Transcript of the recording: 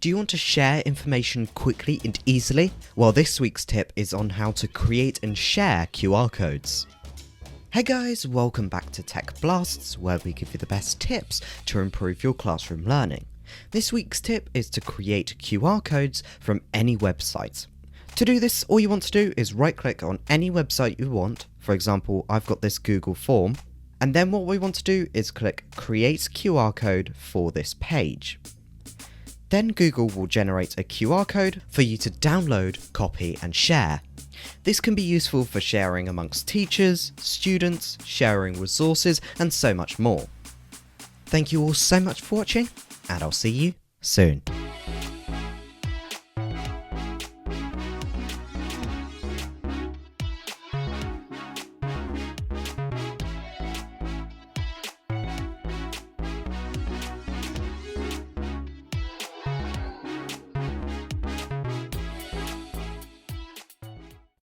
Do you want to share information quickly and easily? Well, this week's tip is on how to create and share QR codes. Hey guys, welcome back to Tech Blasts, where we give you the best tips to improve your classroom learning. This week's tip is to create QR codes from any website. To do this, all you want to do is right-click on any website you want. For example, I've got this Google form. And then what we want to do is click Create QR Code for this page. Then Google will generate a QR code for you to download, copy and share. This can be useful for sharing amongst teachers, students, sharing resources and so much more. Thank you all so much for watching, and I'll see you soon.